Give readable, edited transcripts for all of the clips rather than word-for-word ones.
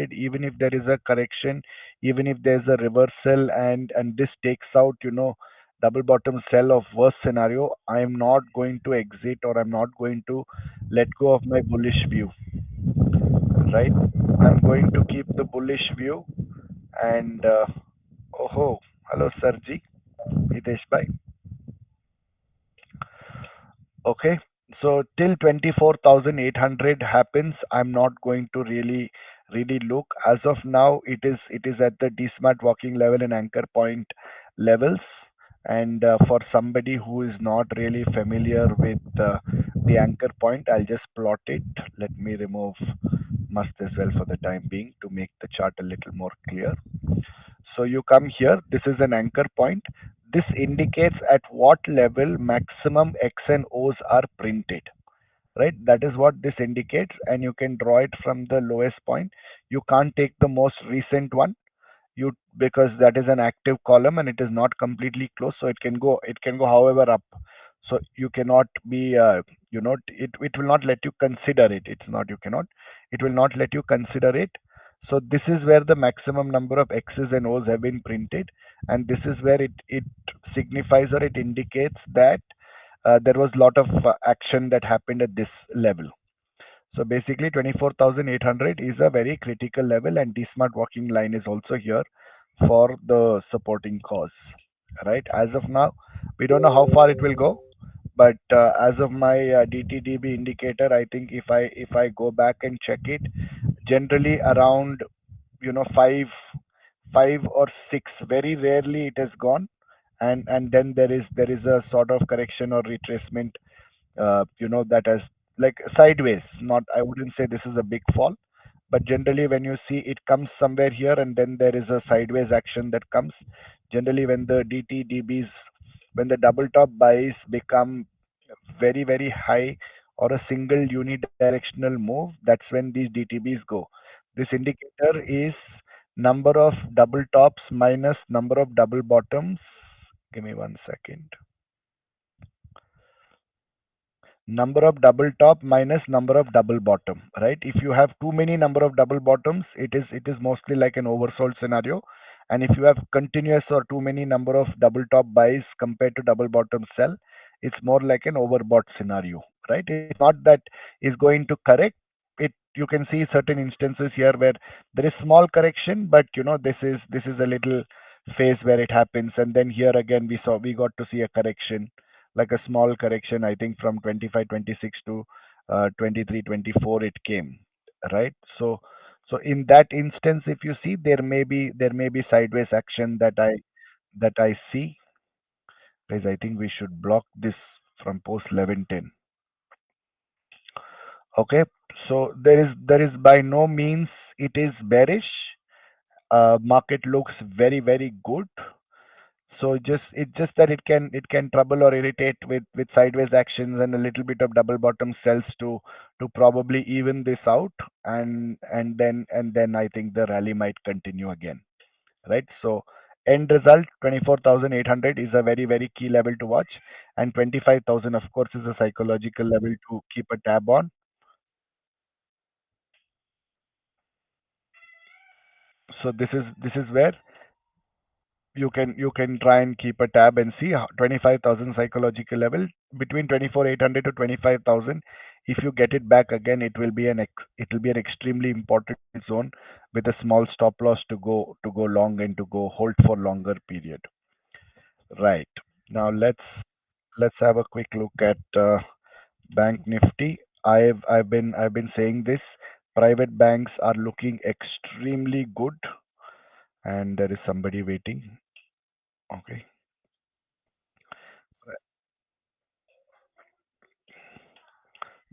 created, even if there is a correction, even if there's a reversal, and this takes out, double bottom sell of worst scenario, I am not going to exit, or I'm not going to let go of my bullish view, right? I'm going to keep the bullish view. And oh, hello, Sarji, Hitesh bhai. Okay, so till 24,800 happens, I'm not going to really look. As of now, it is at the D-Smart walking level and anchor point levels. And for somebody who is not really familiar with the anchor point, I'll just plot it. Let me remove must as well for the time being to make the chart a little more clear. So you come here, this is an anchor point. This indicates at what level maximum X and O's are printed, right? That is what this indicates, and you can draw it from the lowest point. You can't take the most recent one, you, because that is an active column and it is not completely closed, so it can go however up. So you cannot be it will not let you consider it. It's not you cannot, it will not let you consider it. So this is where the maximum number of x's and o's have been printed, and this is where it signifies, or it indicates that there was a lot of action that happened at this level. So basically 24,800 is a very critical level, and D-Smart walking line is also here for the supporting cause. Right? As of now, we don't know how far it will go, but as of my DTDB indicator, I think if I go back and check it, generally around 5 or 6, very rarely it has gone, and then there is a sort of correction or retracement, that has, like, sideways. Not, I wouldn't say this is a big fall, but generally when you see it comes somewhere here and then there is a sideways action that comes. Generally, when the DTDBs, when the double top buys become very very high, or a single unidirectional move, that's when these DTBs go. This indicator is number of double tops minus number of double bottoms. Give me 1 second. Number of double top minus number of double bottom, right? If you have too many number of double bottoms, it is mostly like an oversold scenario. And if you have continuous or too many number of double top buys compared to double bottom sell, it's more like an overbought scenario, right? It's not that is going to correct it. You can see certain instances here where there is small correction, but this is a little phase where it happens. And then here again we got to see a correction, like a small correction, I think from 25 26 to 23 24 it came, right? So in that instance, if you see, there may be sideways action that I see. Guys, I think we should block this from post 11:10. Okay, so there is by no means it is bearish. Market looks very very good. So it's just that it can trouble or irritate with sideways actions and a little bit of double bottom sells to probably even this out, and then I think the rally might continue again, right? So end result 24,800 is a very very key level to watch, and 25,000 of course is a psychological level to keep a tab on. So this is where you can try and keep a tab and see 25,000 psychological level between 24,800 to 25,000. If you get it back again, it will be an extremely important zone with a small stop loss to go long and to go hold for longer period. Right. Now let's have a quick look at Bank Nifty. I've been saying this. Private banks are looking extremely good, and there is somebody waiting. Okay.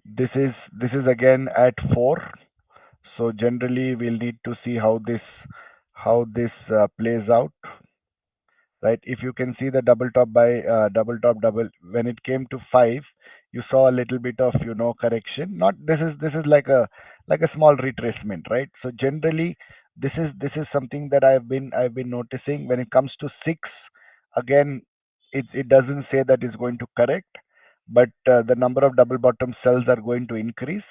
This is again at 4. So generally we'll need to see how this plays out, right? If you can see the double top by double top double, when it came to 5, you saw a little bit of correction. Not, this is like a small retracement, right? So generally this is something that I've been noticing. When it comes to 6, again, it doesn't say that it's going to correct, but the number of double bottom cells are going to increase.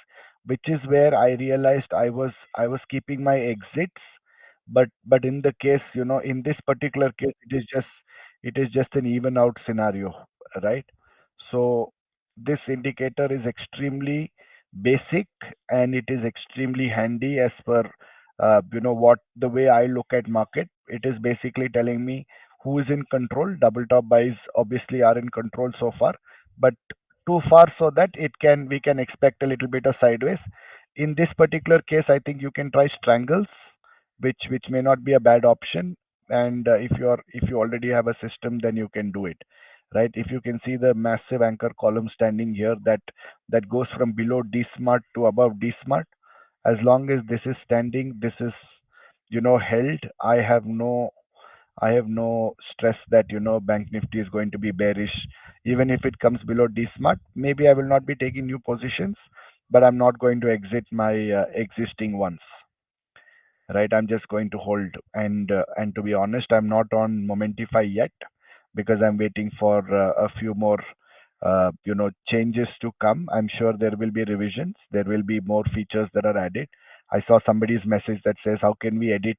which is where I realized I was keeping my exits, but in the case, in this particular case, it is just an even out scenario, right? So this indicator is extremely basic, and it is extremely handy as per what the way I look at market. It is basically telling me who is in control. Double top buys obviously are in control so far, but too far so that it can we can expect a little bit of sideways. In this particular case, I think you can try strangles, which may not be a bad option. And if you already have a system, then you can do it, right? If you can see the massive anchor column standing here, that goes from below D smart to above D smart. As long as this is standing, this is held. I have no stress that Bank Nifty is going to be bearish. Even if it comes below D Smart, maybe I will not be taking new positions, but I'm not going to exit my existing ones, right? I'm just going to hold. And to be honest, I'm not on Momentify yet because I'm waiting for a few more changes to come. I'm sure there will be revisions. There will be more features that are added. I saw somebody's message that says, how can we edit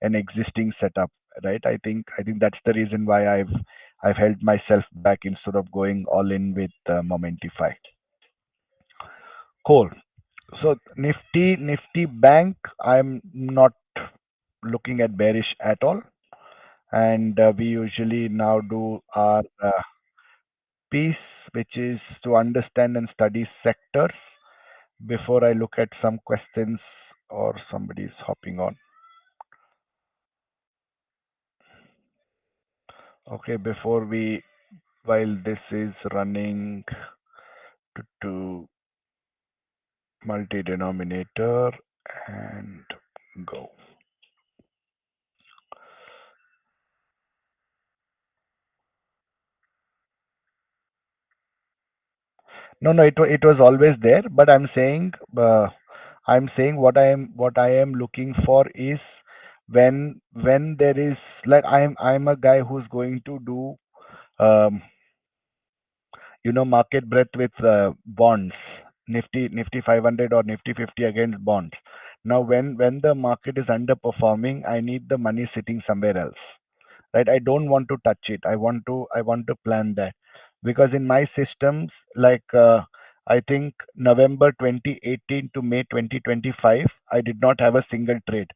an existing setup, right? I think that's the reason why I've held myself back instead of going all in with Momentify. Cool. So Nifty Bank, I'm not looking at bearish at all. And we usually now do our piece, which is to understand and study sectors before I look at some questions or somebody's hopping on. Okay, while this is running to multi-denominator and go. No, no, it was always there, but I'm saying what I am looking for is when there is, like, I'm a guy who's going to do um, market breadth with bonds, Nifty 500 or Nifty 50 against bonds. Now, when the market is underperforming, I need the money sitting somewhere else, right? I don't want to touch it. I want to plan that, because in my systems, like, I think November 2018 to May 2025, I did not have a single trade.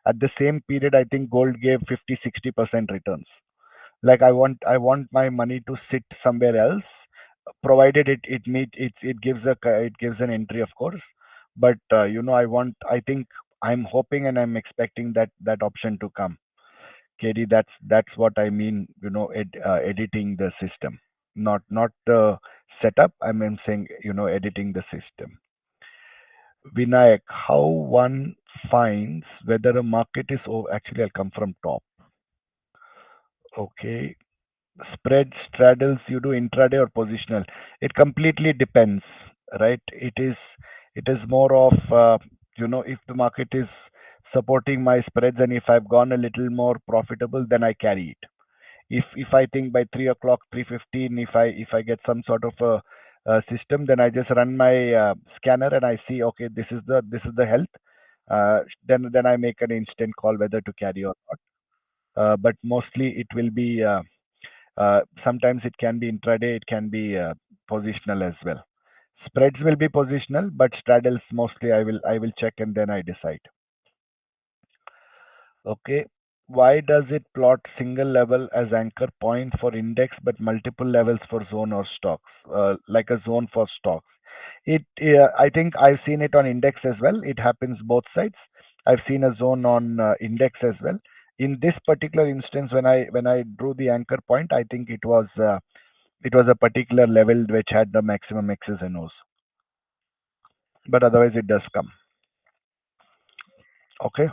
At the same period, I think gold gave 50-60% returns. Like, I want my money to sit somewhere else, provided it gives an entry, of course. But I think I'm hoping and I'm expecting that option to come. KD, that's what I mean, editing the system, not the setup. I'm saying, editing the system. Vinayak, how one finds whether a market is over? Actually, I'll come from top. Okay. Spread straddles, you do intraday or positional? It completely depends, right? It is more of, if the market is supporting my spreads, and if I've gone a little more profitable, then I carry it. If I think by 3 o'clock, 3:15, if I get some sort of a system, then I just run my scanner and I see, okay, this is the health. Then I make an instant call whether to carry or not. But mostly it will be, sometimes it can be intraday, it can be positional as well. Spreads will be positional, but straddles mostly I will check and then I decide. Okay. Why does it plot single level as anchor point for index but multiple levels for zone or stocks? Like a zone for stocks. I think I've seen it on index as well. It happens both sides. I've seen a zone on index as well. In this particular instance, when I drew the anchor point, I think it was a particular level which had the maximum X's and O's. But otherwise, it does come. Okay.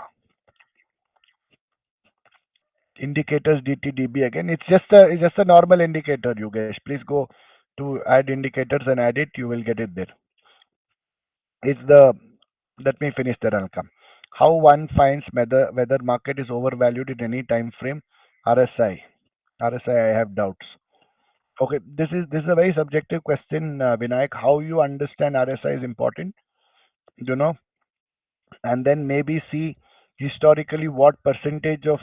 Indicators DTDB again. It's just a normal indicator, Yogesh. Please go to add indicators and add it. You will get it there. It's the Let me finish that. I'll come. How one finds whether market is overvalued in any time frame? RSI. RSI. I have doubts. Okay, this is a very subjective question, Vinayak. How you understand RSI is important. you know, and then maybe see historically what percentage of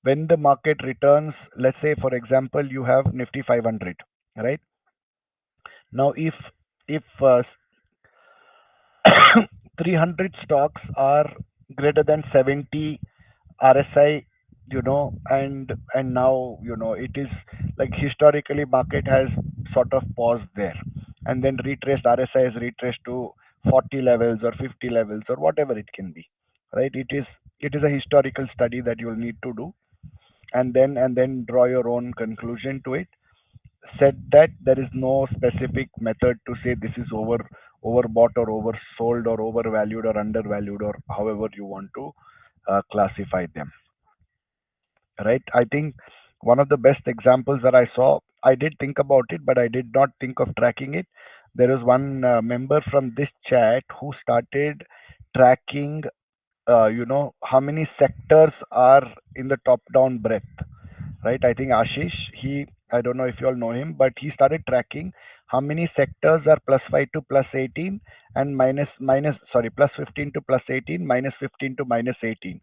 when the market returns. Let's say, for example, you have Nifty 500, right? Now, if 300 stocks are greater than 70 RSI, and now it is like historically market has sort of paused there, and then retraced RSI is retraced to 40 levels or 50 levels or whatever it can be, right? It is a historical study that you'll need to do, and then draw your own conclusion to it. Said that there is no specific method to say this is overbought or oversold or overvalued or undervalued or however you want to classify them, right? I think one of the best examples that I saw, I did think about it, but I did not think of tracking it. There is one member from this chat who started tracking, how many sectors are in the top down breadth, right? I think Ashish, I don't know if you all know him, but he started tracking how many sectors are plus 5 to plus 18 and sorry, plus 15 to plus 18, minus 15 to minus 18,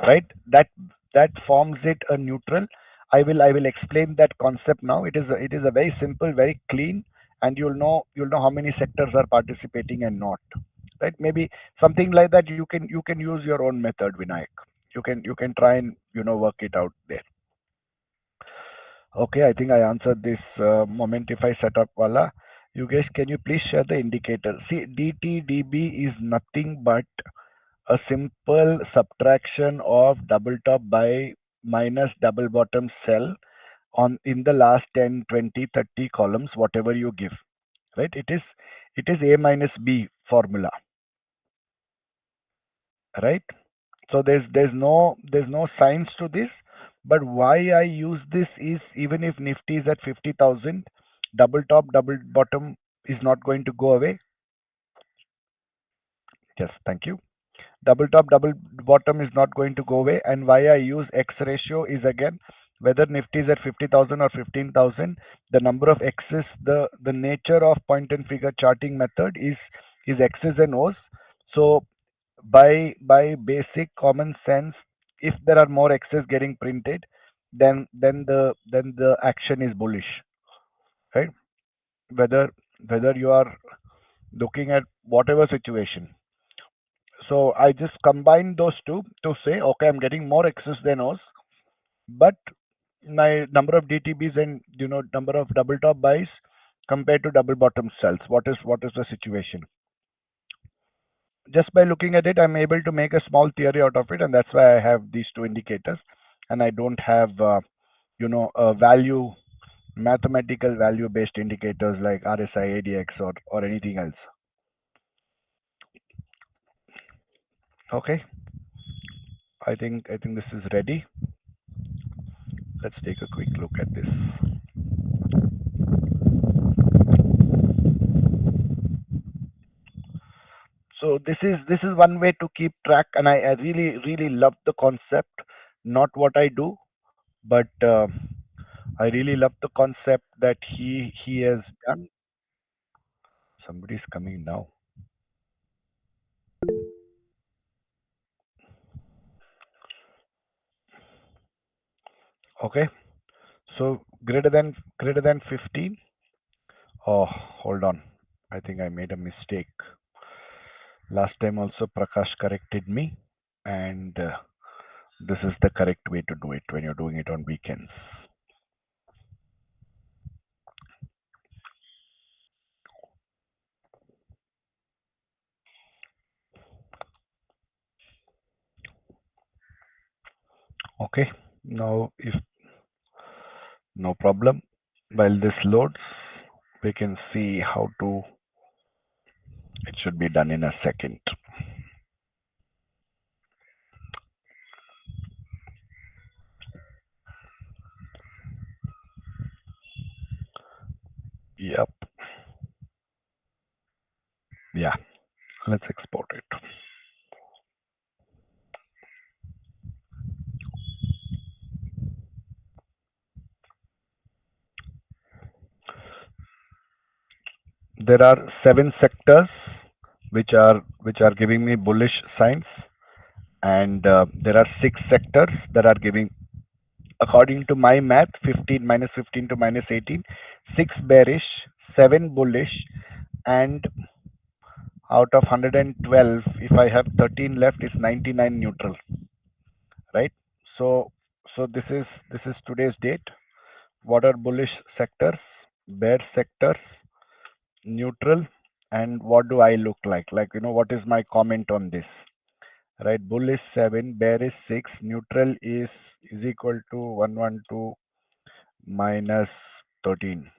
right? That forms it a neutral. I will explain that concept now. It is a very simple, very clean, and you'll know how many sectors are participating and not, right? Maybe something like that. You can use your own method, Vinayak. You can try and work it out there. Okay, I think I answered this moment if I set up wala. You guys, can you please share the indicator? See, DTDB is nothing but a simple subtraction of double top by minus double bottom cell on in the last 10, 20, 30 columns, whatever you give, right? It is A minus B formula, right? So there's no science to this, but why I use this is even if Nifty is at 50,000, double top, double bottom is not going to go away. Yes, thank you. Double top, double bottom is not going to go away. And why I use X ratio is again whether Nifty is at 50,000 or 15,000, the number of X's, the nature of point and figure charting method is X's and O's. So by basic common sense, if there are more X's getting printed, then the action is bullish, right? Whether you are looking at whatever situation. So I just combine those two to say, okay, I'm getting more X's than O's, but my number of DTBs and number of double top buys compared to double bottom sells. What is the situation? Just by looking at it, I'm able to make a small theory out of it, and that's why I have these two indicators, and I don't have a value mathematical value based indicators like RSI, ADX, or anything else. Okay, I think this is ready. Let's take a quick look at this. So this is one way to keep track, and I really really love the concept. Not what I do, but I really love the concept that he has done. Somebody's coming now. Okay, so greater than 15. Oh, hold on. I think I made a mistake. Last time also Prakash corrected me, and this is the correct way to do it when you're doing it on weekends. Okay, now if no problem, while this loads, we can see how to. It should be done in a second. Yep. Yeah. Let's export it. There are 7 sectors which are which are giving me bullish signs, and there are six sectors that are giving, according to my math, 15 minus 15 to minus 18, six bearish, seven bullish, and out of 112, if I have 13 left, it's 99 neutral, right? So, so this is today's date. What are bullish sectors, bear sectors, neutral, and what do I look like? Like, what is my comment on this? Right, bull is 7, bear is 6, neutral is equal to 112 minus 13.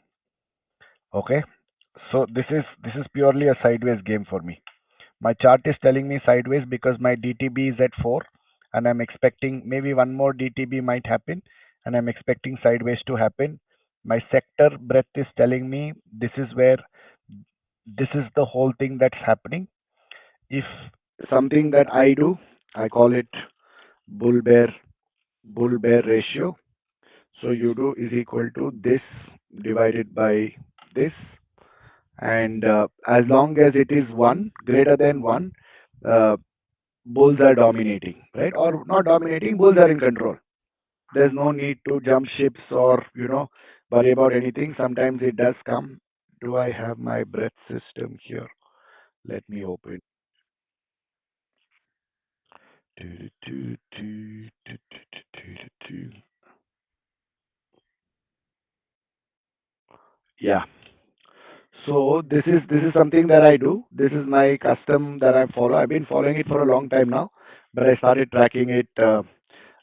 Okay, so this is purely a sideways game for me. My chart is telling me sideways because my DTB is at 4, and I'm expecting maybe one more DTB might happen, and I'm expecting sideways to happen. My sector breadth is telling me this is where, this is the whole thing that's happening. If something that I do, I call it bull bear ratio. So you do is equal to this divided by this, and as long as it is 1 greater than 1, uh, bulls are dominating, right? Or not dominating, bulls are in control. There's no need to jump ships or worry about anything. Sometimes it does come. Do I have my breath system here? Let me open. Yeah. So this is something that I do. This is my custom that I follow. I've been following it for a long time now, but I started tracking it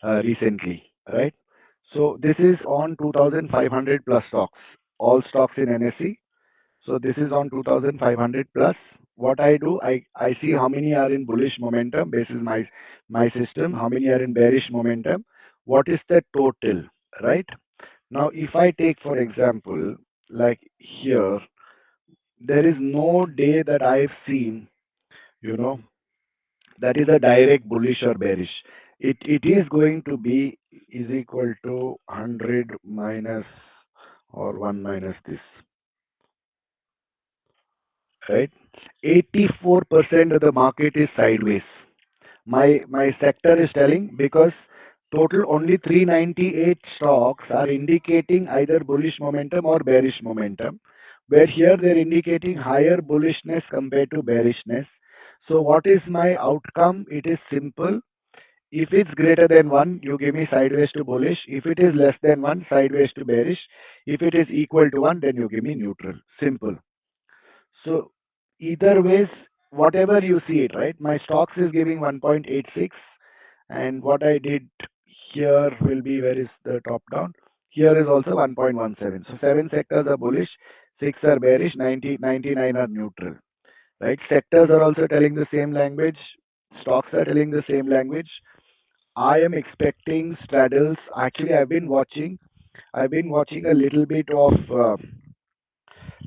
recently, right? So this is on 2,500 plus stocks, all stocks in NSE. So this is on 2,500 plus. What I do, I see how many are in bullish momentum. This is my system. How many are in bearish momentum? What is the total, right? Now, if I take for example, like here, there is no day that I've seen, you know, that is a direct bullish or bearish. It is going to be is equal to 100 minus or 1 minus this, right? 84% of the market is sideways. My sector is telling, because total only 398 stocks are indicating either bullish momentum or bearish momentum, where here they're indicating higher bullishness compared to bearishness. So what is my outcome? It is simple. If it's greater than 1, you give me sideways to bullish. If it is less than 1, sideways to bearish. If it is equal to 1, then you give me neutral. Simple. So either ways, whatever you see it, right? My stocks is giving 1.86, and what I did here will be, where is the top down? Here is also 1.17. So seven sectors are bullish, six are bearish, 99 are neutral, right? Sectors are also telling the same language. Stocks are telling the same language. I am expecting straddles. Actually, I've been watching a little bit of.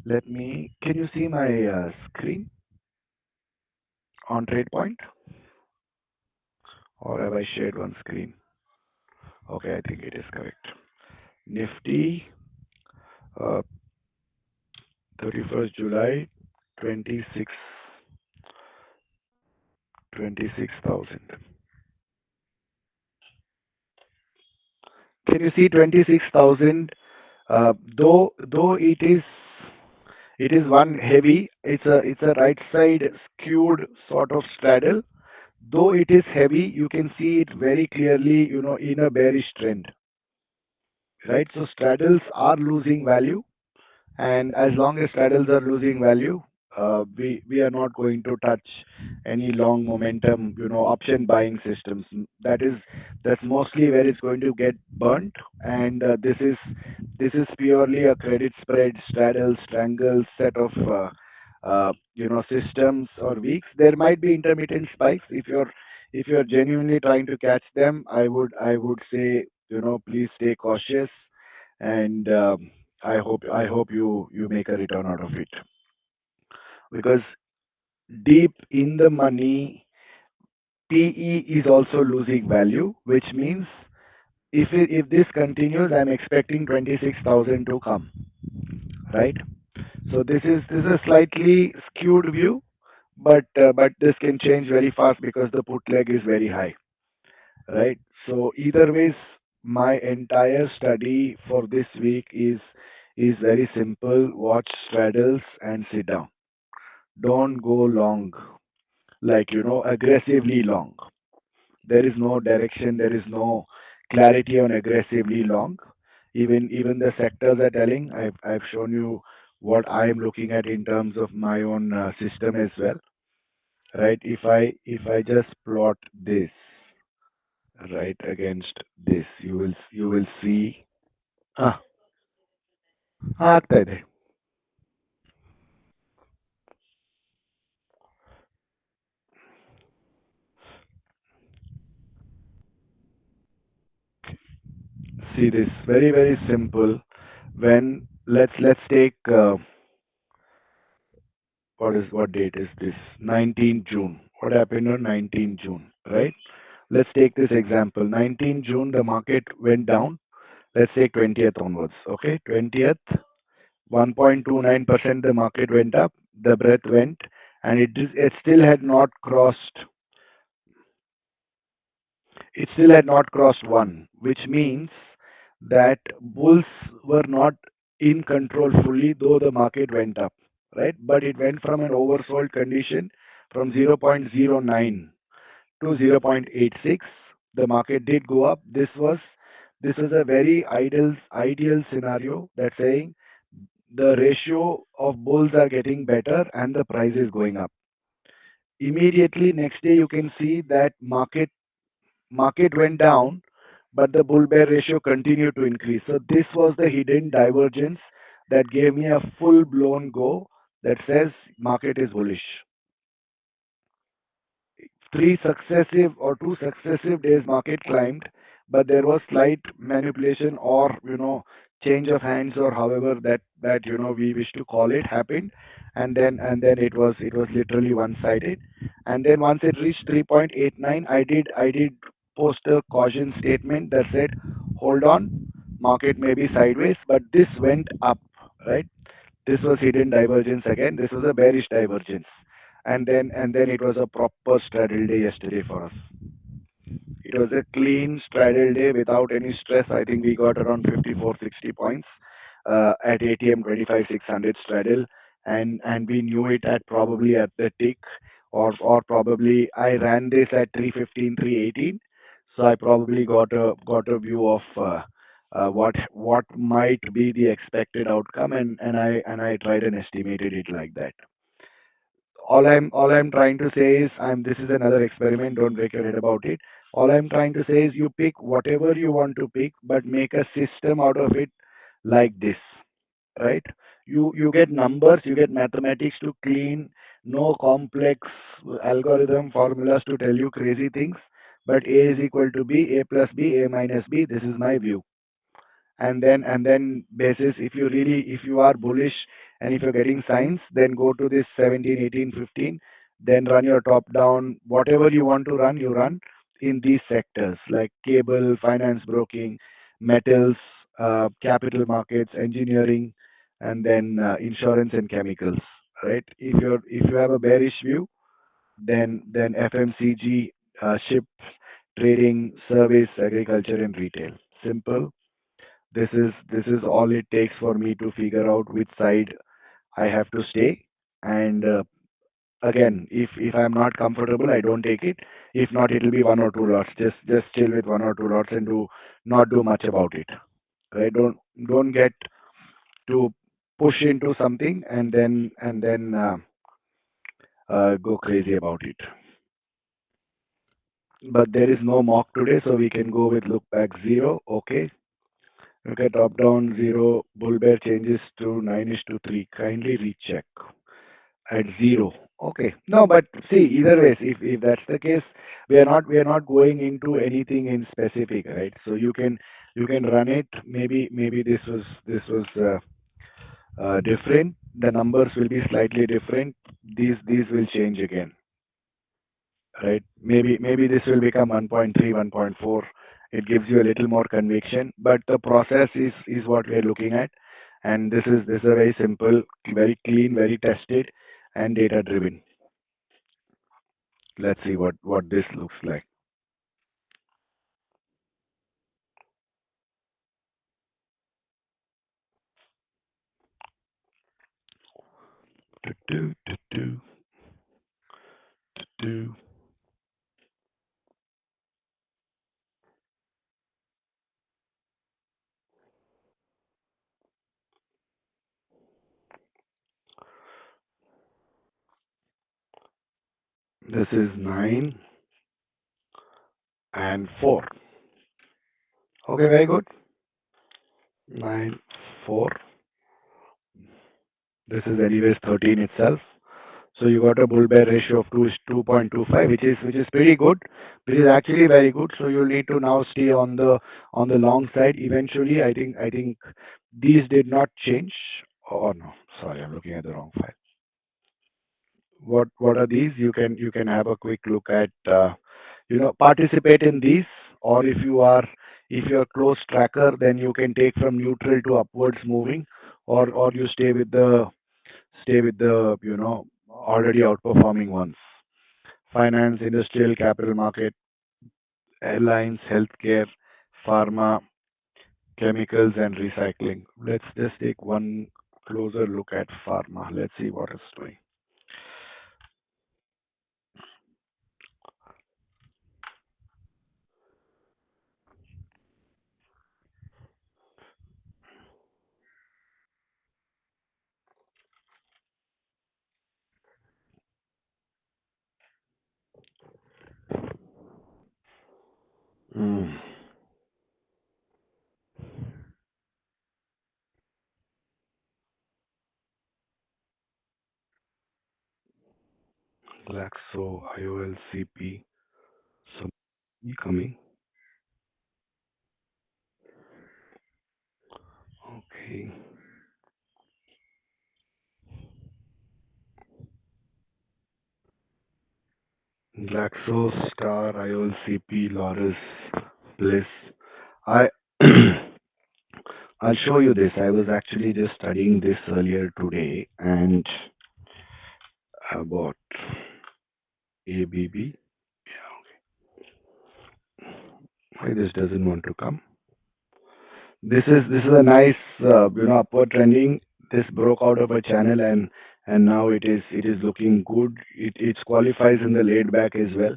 Let me. Can you see my screen on trade point, or have I shared one screen? Okay, I think it is correct. Nifty, uh, 31st July, 26, 26,000. Can you see 26,000? Though it is one heavy. It's a right side skewed sort of straddle. Though it is heavy, you can see it very clearly, in a bearish trend, right? So straddles are losing value, and as long as straddles are losing value, we are not going to touch any long momentum, option buying systems. That's mostly where it's going to get burnt, and this is purely a credit spread straddle strangle set of systems or weeks. There might be intermittent spikes. If you're genuinely trying to catch them, I would say, please stay cautious, and I hope you make a return out of it, because deep in the money PE is also losing value, which means if this continues, I'm expecting 26,000 to come, right? So this is a slightly skewed view, but this can change very fast because the put leg is very high, right? So either ways, my entire study for this week is very simple. Watch straddles and sit down. Don't go long, like aggressively long. There is no direction. There is no clarity on aggressively long. Even the sectors are telling. I've shown you what I am looking at in terms of my own system as well, right? If I just plot this right against this, you will see. Ah, ಆಗ್ತಾ ಇದೆ. See this very simple. When let's take what date is this? 19th June. What happened on 19th June, right? Let's take this example. 19th June, the market went down. Let's take 20th onwards. Okay, 20th, 1.29% the market went up. The breath went, and it still had not crossed. It still had not crossed one, which means that bulls were not in control fully, though the market went up, right? But it went from an oversold condition from 0.09 to 0.86. The market did go up. This was a very ideal scenario that's saying the ratio of bulls are getting better and the price is going up. Immediately next day you can see that market went down, but the bull bear ratio continued to increase. So this was the hidden divergence that gave me a full blown go that says market is bullish. Three successive or two successive days market climbed, but there was slight manipulation or change of hands or however that we wish to call it happened, and then it was literally one sided, and then once it reached 3.89, I did post a caution statement that said hold on, market may be sideways, but this went up, right? This was hidden divergence again. This was a bearish divergence, and then it was a proper straddle day yesterday for us. It was a clean straddle day without any stress. I think we got around 54, 60 points at ATM 25,600 straddle, and we knew it at probably at the tick, or probably I ran this at 315, 318. So I probably got a view of what might be the expected outcome, and I tried and estimated it like that. All I'm trying to say is this is another experiment. Don't break your head about it. All I'm trying to say is you pick whatever you want to pick, but make a system out of it like this, right? You get numbers, you get mathematics to clean, no complex algorithm formulas to tell you crazy things. But A is equal to B, A plus B, A minus B. This is my view, and then basis, if you are bullish and if you're getting signs, then go to this 17, 18, 15, then run your top down whatever you want to run, you run in these sectors like cable, finance, broking, metals, capital markets, engineering, and then insurance and chemicals, right? If you have a bearish view, then FMCG, ships, trading, service, agriculture, and retail. Simple. This is all it takes for me to figure out which side I have to stay. And again, if I'm not comfortable, I don't take it. If not, it'll be one or two lots. Just chill with one or two lots and do not do much about it. Right? Don't get to push into something and then go crazy about it. But there is no mock today, so we can go with look back zero. Okay. Okay, top down zero, bull bear changes to 9 is to 3. Kindly recheck at zero. Okay. No, but see, either ways, if that's the case, we are not going into anything in specific, right? So you can run it. Maybe this was different. The numbers will be slightly different. These will change again, right? Maybe this will become 1.3, 1.4. It gives you a little more conviction, but the process is what we are looking at, and this is a very simple, very clean, very tested, and data driven. Let's see what this looks like. Do, do, do, do. This is 9 and 4. Okay, very good. 9, 4. This is anyways 13 itself. So you got a bull bear ratio of 2:25, which is pretty good, which is actually very good. So you'll need to now stay on the long side. Eventually, I think these did not change. Oh no, sorry, I'm looking at the wrong file. What are these? You can have a quick look at participate in these, or if you're close tracker, then you can take from neutral to upwards moving, or you stay with the already outperforming ones. Finance, industrial, capital market, airlines, healthcare, pharma, chemicals, and recycling. Let's just take one closer look at pharma. Let's see what it's doing. Mm. Glaxo, IOLCP, some coming. Okay. Glaxo, Star, IOLCP, Loris, Bliss. I I'll show you this. I was actually just studying this earlier today and about ABB. Why this doesn't want to come? This is a nice upward trending. This broke out of a channel and now it is looking good. It qualifies in the laid back as well.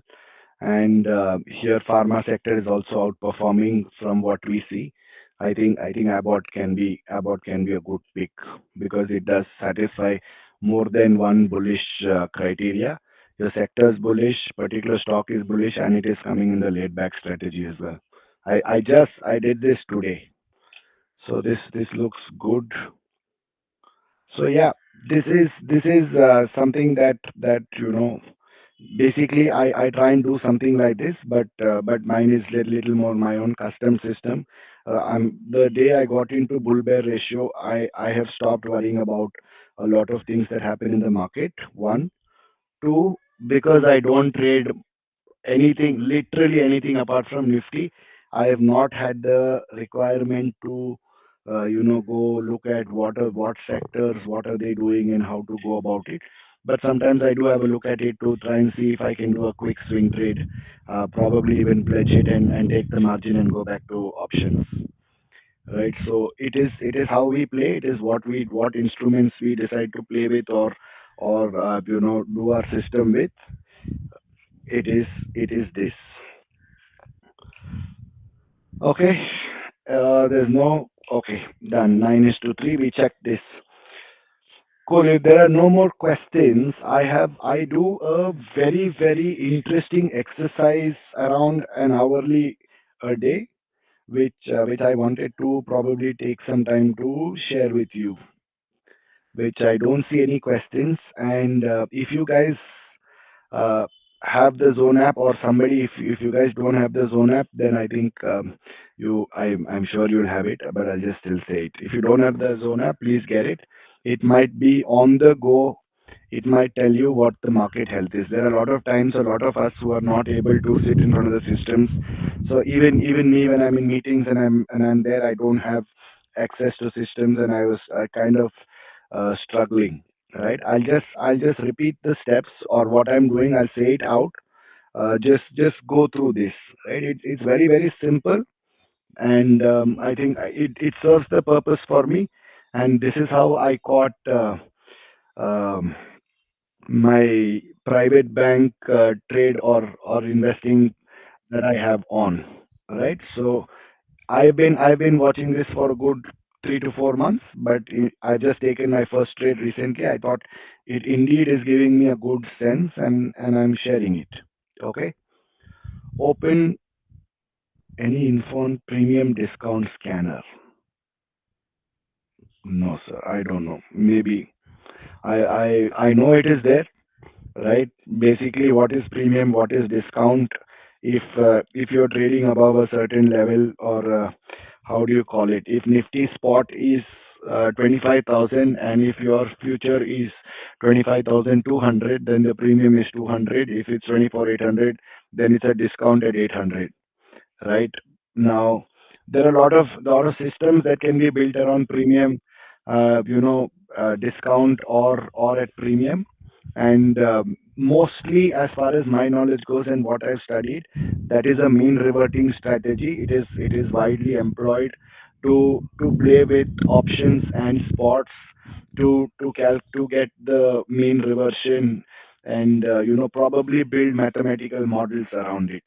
And here pharma sector is also outperforming from what we see. I think Abbott can be a good pick because it does satisfy more than one bullish criteria. Your sector is bullish, particular stock is bullish, and it is coming in the laid back strategy as well. I did this today, so this looks good. So yeah, this is something that basically I try and do something like this, but mine is little more my own custom system. The day I got into bull bear ratio, I have stopped worrying about a lot of things that happen in the market. One, two, because I don't trade anything, literally anything apart from Nifty. I have not had the requirement to, go look at what sectors, what are they doing, and how to go about it. But sometimes I do have a look at it to try and see if I can do a quick swing trade, probably even pledge it and take the margin and go back to options. Right. So it is how we play. It is what instruments we decide to play with or do our system with. It is this. Okay. There's no. Okay, done. 9:3. We checked this. Cool. If there are no more questions, I do a very very interesting exercise around an hourly a day, which I wanted to probably take some time to share with you. Which I don't see any questions, and if you guys uh, have the Zone app or somebody, if you guys don't have the Zone app, then I think I'm sure you'll have it, but I'll just still say it. If you don't have the Zone app, please get it. It might be on the go. It might tell you what the market health is. There are a lot of times, a lot of us who are not able to sit in front of the systems. So even me, when I'm in meetings and I'm there, I don't have access to systems, and I was kind of struggling. Right? I'll just repeat the steps or what I'm doing. I'll say it out. just go through this, right? It's very very simple, and I think it serves the purpose for me, and this is how I caught um, my private bank trade or investing that I have on, right? So I've been watching this for a good 3 to 4 months, but I just taken my first trade recently. I thought it indeed is giving me a good sense, and I'm sharing it. Okay, open any info on premium discount scanner. No, sir, I don't know. Maybe I know it is there, right? Basically, what is premium, what is discount? If you're trading above a certain level, or how do you call it? If Nifty spot is 25,000, and if your future is 25,200, then the premium is 200. If it's 24,800, then it's a discount at 800, right? Now, there are a lot of systems that can be built around premium, discount or at premium, and mostly, as far as my knowledge goes and what I've studied, that is a mean reverting strategy. It is widely employed to play with options and spots to get the mean reversion, and probably build mathematical models around it.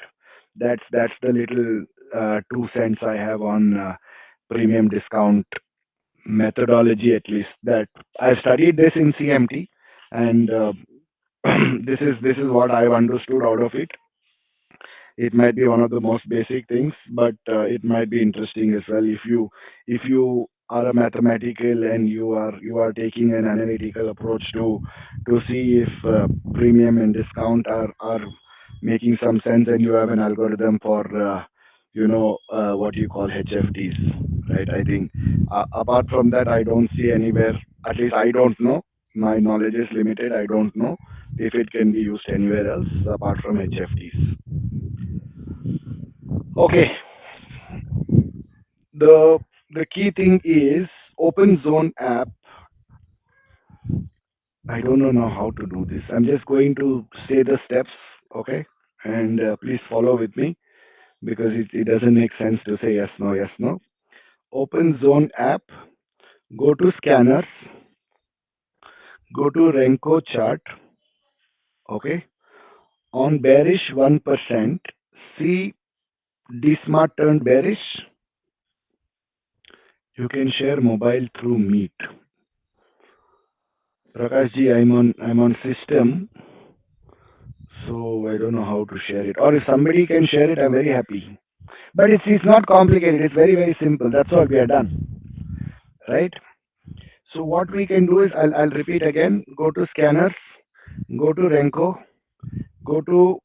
That's the little 2 cents I have on premium discount methodology, at least. That I studied this in CMT, and this is what I've understood out of it. It might be one of the most basic things, but it might be interesting as well if you are a mathematical and you are taking an analytical approach to see if premium and discount are making some sense, and you have an algorithm for what you call HFTs, right? I think apart from that, I don't see anywhere. At least I don't know. My knowledge is limited. I don't know if it can be used anywhere else apart from HFTs. Okay, the the key thing is open zone app. I don't know now how to do this. I'm just going to say the steps, okay? And please follow with me, because it doesn't make sense to say yes, no, yes, no. Open zone app, go to scanners, go to Renko chart, okay? On bearish 1%, see D-Smart turned bearish. You can share mobile through Meet. Prakash ji, I'm on system, so I don't know how to share it. Or if somebody can share it, I'm very happy. But it's not complicated. It's very very simple. That's all we are done, right? So what we can do is I'll repeat again. Go to scanners, go to Renko, go to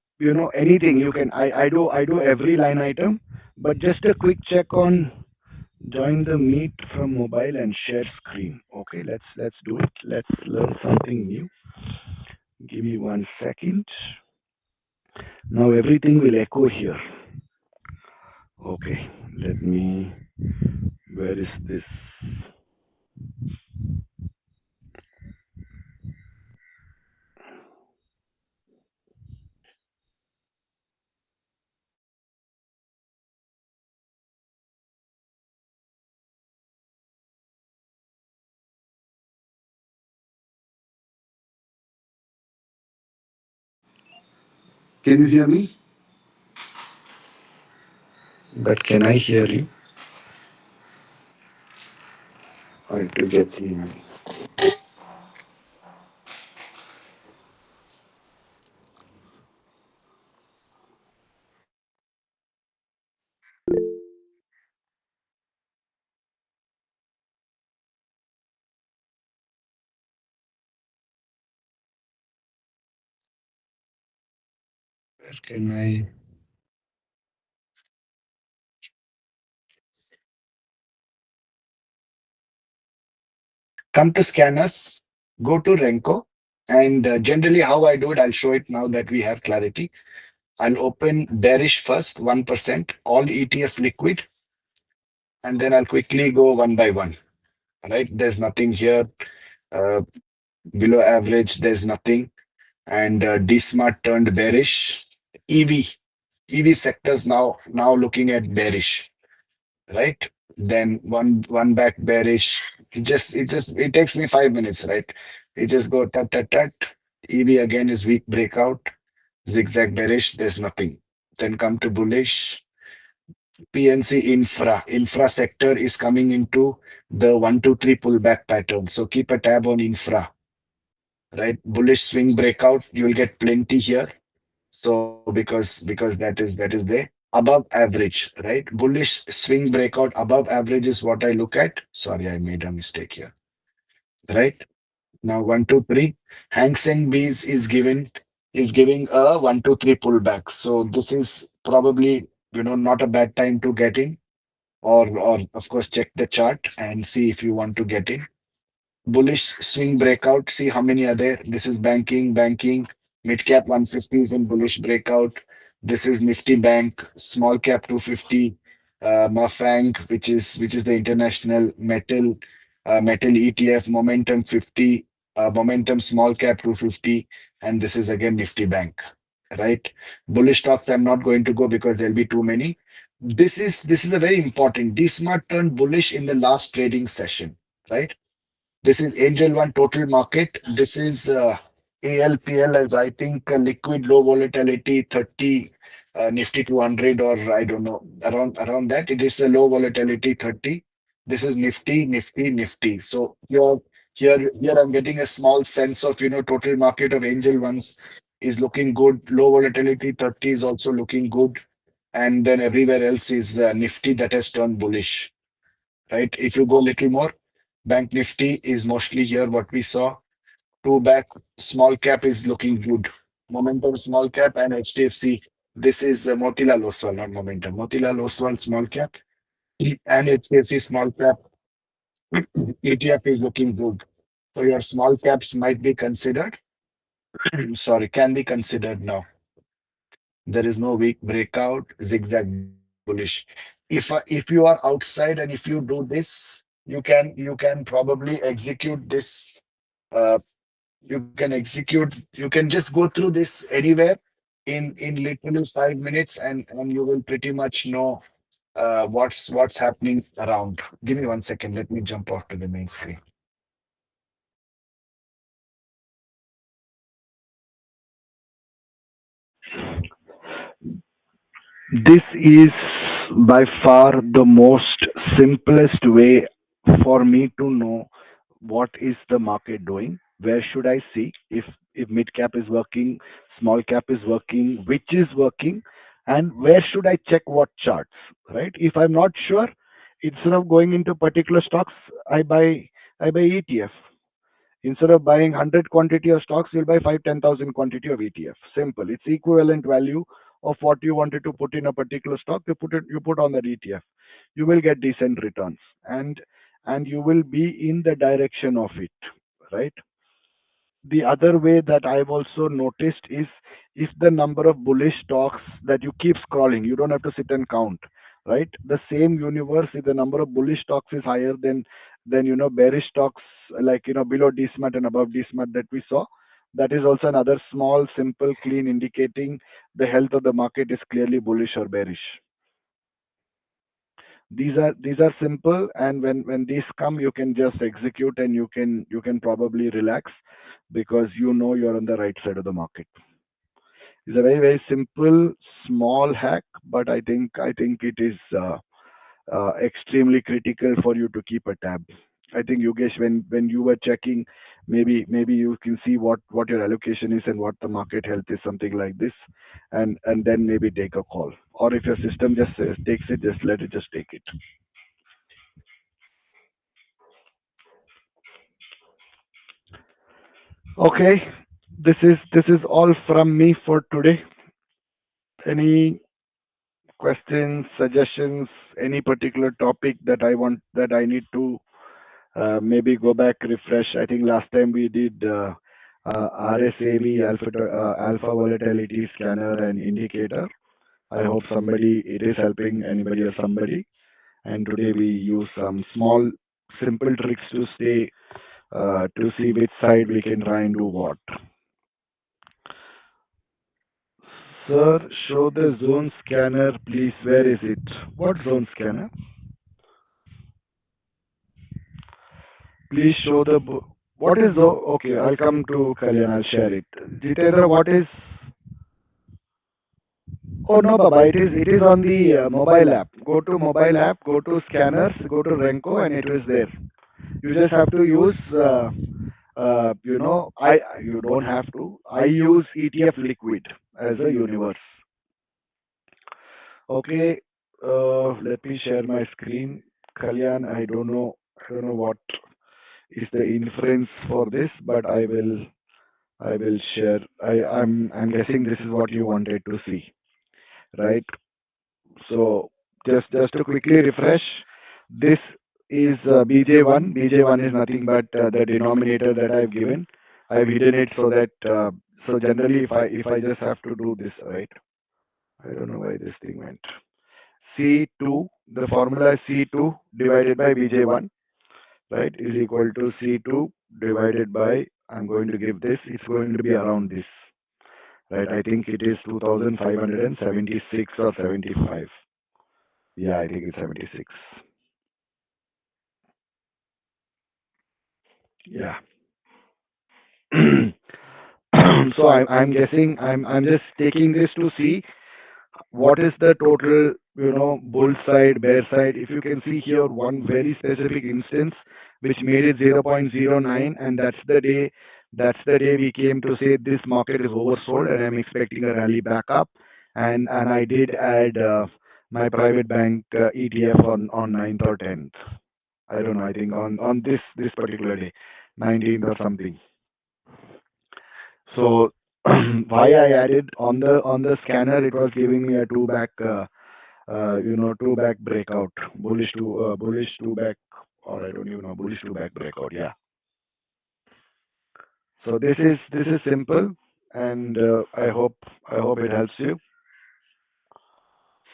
anything you can. I do every line item, but just a quick check on join the meet from mobile and share screen. Okay, let's do it. Let's learn something new. Give me 1 second. Now everything will echo here. Okay, let me. Where is this? Can you hear me? But can I hear you? I have to get you. Where can I? Come to scanners, go to Renko, and generally how I do it, I'll show it now that we have clarity. I'll open bearish first, 1%, all ETF liquid, and then I'll quickly go one by one. Right? There's nothing here. Uh, Below average, there's nothing. And D-Smart turned bearish. EV, EV sectors now looking at bearish, right? Then one back bearish. It takes me 5 minutes, right? It just go tut tut tut. EV again is weak breakout, zigzag bearish. There's nothing. Then come to bullish. PNC infra sector is coming into the 1 2 3 pullback pattern. So keep a tab on infra, right? Bullish swing breakout. You'll get plenty here. So because that is there above average, right? Bullish swing breakout above average is what I look at. Sorry, I made a mistake here. Right now, 1 2 3. Hang Seng Bees is giving a 1 2 3 pullback. So this is probably not a bad time to get in, or of course check the chart and see if you want to get in. Bullish swing breakout. See how many are there. This is banking. Mid cap 150 is in bullish breakout. This is Nifty Bank, small cap 250, Mafang, which is the international metal ETF, Momentum 50, Momentum small cap 250, and this is again Nifty Bank, right? Bullish stocks I'm not going to go because there'll be too many. This is a very important. DSmart turned bullish in the last trading session, right? This is Angel One Total Market. This is ALPL as I think liquid low volatility 30 Nifty 200 or I don't know around that. It is a low volatility 30. This is Nifty. So here I'm getting a small sense of total market of Angel Ones is looking good. Low volatility 30 is also looking good, and then everywhere else is Nifty that has turned bullish, right? If you go a little more, Bank Nifty is mostly here what we saw. Two back, small cap is looking good. Momentum small cap and HDFC. This is Motilal Oswal, not Momentum. Motilal Oswal small cap and HDFC small cap ETF is looking good. So your small caps might be considered. Sorry, can be considered now. There is no weak breakout, zigzag bullish. If you are outside and if you do this, you can probably execute this. Uh, you can just go through this anywhere in literally 5 minutes, and you will pretty much know what's happening around. Give me 1 second. Let me jump off to the main screen. This is by far the most simplest way for me to know what is the market doing, where should I see if mid cap is working, small cap is working, which is working, and where should I check what charts, right? If I'm not sure, instead of going into particular stocks, I buy ETF. Instead of buying 100 quantity of stocks, you'll buy 5, 10,000 quantity of ETF. Simple. It's equivalent value of what you wanted to put in a particular stock. You put on that ETF. You will get decent returns, and you will be in the direction of it, right? The other way that I've also noticed is if the number of bullish stocks that you keep scrolling, you don't have to sit and count, right? The same universe, if the number of bullish stocks is higher than bearish stocks, like below DSMAT and above DSMAT that we saw, that is also another small, simple, clean indicating the health of the market is clearly bullish or bearish. These are simple, and when these come, you can just execute and you can probably relax because you're on the right side of the market. It's a very very simple small hack, but I think it is extremely critical for you to keep a tab. I think Yogesh, when you were checking, maybe you can see what your allocation is and what the market health is, something like this, and then maybe take a call. Or if your system just says, takes it, just let it just take it. Okay, this is all from me for today. Any questions, suggestions, any particular topic that I need to maybe go back, refresh? I think last time we did RSAV, alpha volatility scanner and indicator. I hope somebody it is helping anybody or somebody. And today we use some small simple tricks to stay to see which side we can try and do what. Sir, show the zone scanner, please. Where is it? What zone scanner? Please show the. What is zone? Okay, I'll come to Kalyan. I'll share it. Jitendra, what is? Oh no, Baba. It is on the mobile app. Go to mobile app. Go to scanners. Go to Renko, and it is there. You just have to use. I you don't have to. I use ETF liquid as a universe. Okay. Let me share my screen. Kalyan, I don't know what is the inference for this, but I will share. I'm guessing this is what you wanted to see, right? So just to quickly refresh, this is BJ1. BJ1 is nothing but the denominator that I've given. I've hidden it so that so generally if I just have to do this, right? I don't know why this thing went. C2, the formula is C2 divided by BJ1, right, is equal to C2 divided by, I'm going to give this, it's going to be around this, right? I think it is 2576 or 75. Yeah, I think it's 76. Yeah. So I'm guessing, I'm just taking this to see what is the total, bull side, bear side. If you can see here, one very specific instance which made it 0.09, and that's the day we came to say this market is oversold, and I'm expecting a rally back up. And I did add my private bank ETF on 9th or 10th. I don't know. I think on this particular day, 19th or something. So why I added on the scanner, it was giving me a two back breakout, bullish two back, or I don't even know, bullish two back breakout. Yeah. So this is simple, and I hope it helps you.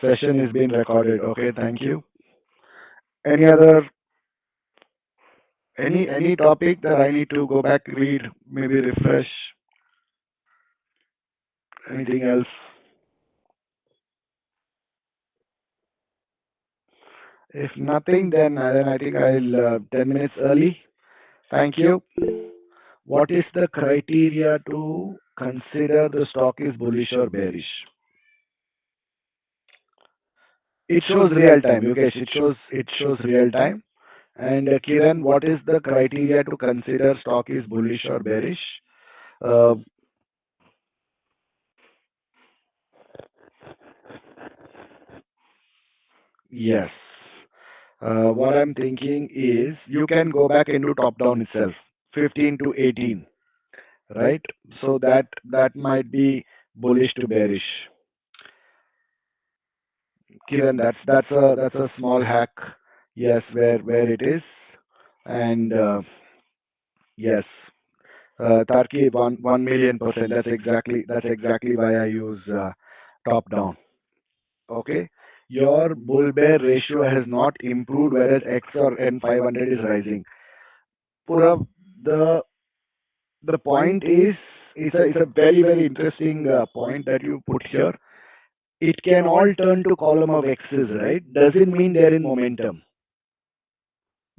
Session is being recorded. Okay, thank you. Any other any topic that I need to go back, read, maybe refresh? Anything else? If nothing, then I think I'll 10 minutes early. Thank you. What is the criteria to consider the stock is bullish or bearish? It shows real time, Yogesh. It shows real time. And Kiran, what is the criteria to consider stock is bullish or bearish? Uh, yes. What I'm thinking is you can go back into top down itself, 15 to 18, right? So that might be bullish to bearish. Kiran, that's a small hack. Yes, where it is, and yes, Tarki, 1 million%. That's exactly why I use top down. Okay, your bull bear ratio has not improved, whereas X or N500 is rising. Purav, the the point is, it's a very very interesting point that you put here. It can all turn to column of X's, right? Doesn't mean they're in momentum.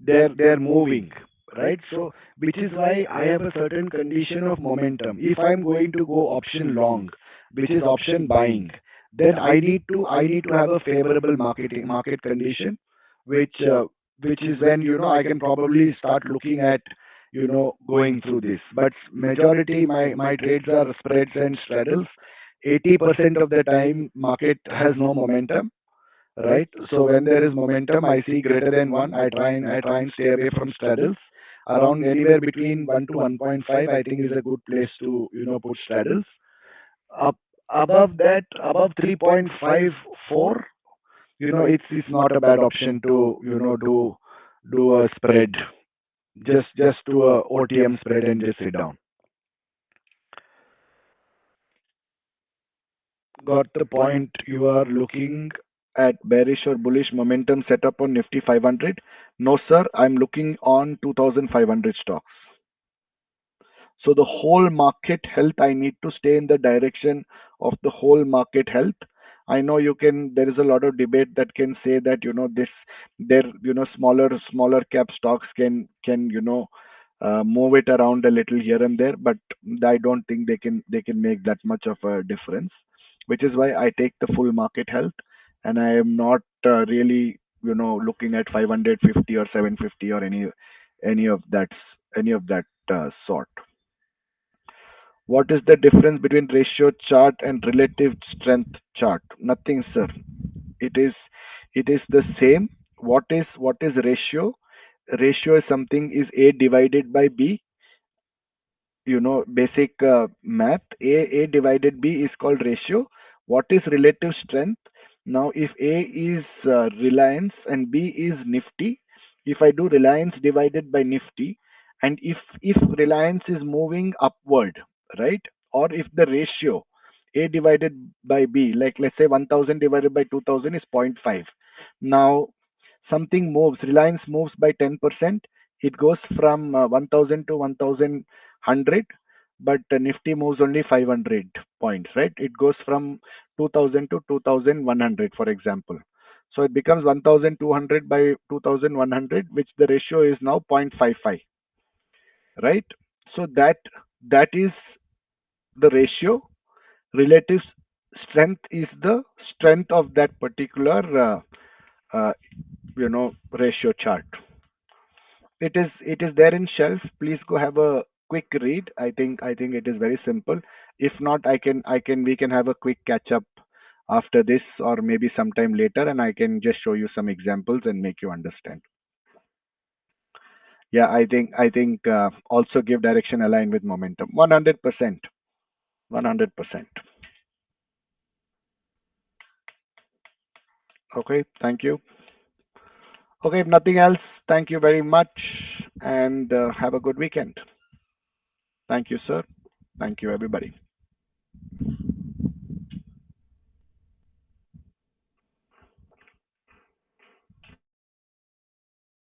They're moving, right? So which is why I have a certain condition of momentum. If I'm going to go option long, which is option buying, then I need to have a favorable market condition, which uh, which is when I can probably start looking at going through this. But majority my trades are spreads and straddles. 80% of the time market has no momentum, right? So when there is momentum, I see greater than one. I try and stay away from straddles. Around anywhere between 1 to 1.5, I think is a good place to put straddles. Up above that, above 3.54, it's not a bad option to do a spread. Just do a OTM spread and just sit down. Got the point. You are looking at bearish or bullish momentum setup on Nifty 500? No, sir. I'm looking on 2,500 stocks. So the whole market health, I need to stay in the direction of the whole market health. I know you can. There is a lot of debate that can say that this, there smaller cap stocks can move it around a little here and there, but I don't think they can make that much of a difference. Which is why I take the full market health, and I am not really looking at 550 or 750 or any of that sort. What is the difference between ratio chart and relative strength chart? Nothing, sir. It is it is the same. What is ratio? Ratio is something is A divided by B. Basic math. A divided B is called ratio. What is relative strength? Now, if A is Reliance and B is Nifty, if I do Reliance divided by Nifty, and if Reliance is moving upward, right, or if the ratio A divided by B, like let's say 1000 divided by 2000 is zero point 0.5. Now something moves, Reliance moves by 10%, it goes from 1000 to 1100, but Nifty moves only 500 points, right? It goes from 2000 to 2100, for example. So it becomes 1200 by 2100, which the ratio is now 0.55, right? So that is the ratio. Relative strength is the strength of that particular uh, ratio chart. It is there in shelf. Please go have a quick read. I think it is very simple. If not, I can we can have a quick catch up after this, or maybe sometime later, and I can just show you some examples and make you understand. Yeah, I think also give direction aligned with momentum. 100%. 100%. Okay, thank you. Okay, if nothing else, thank you very much, and have a good weekend. Thank you, sir. Thank you, everybody.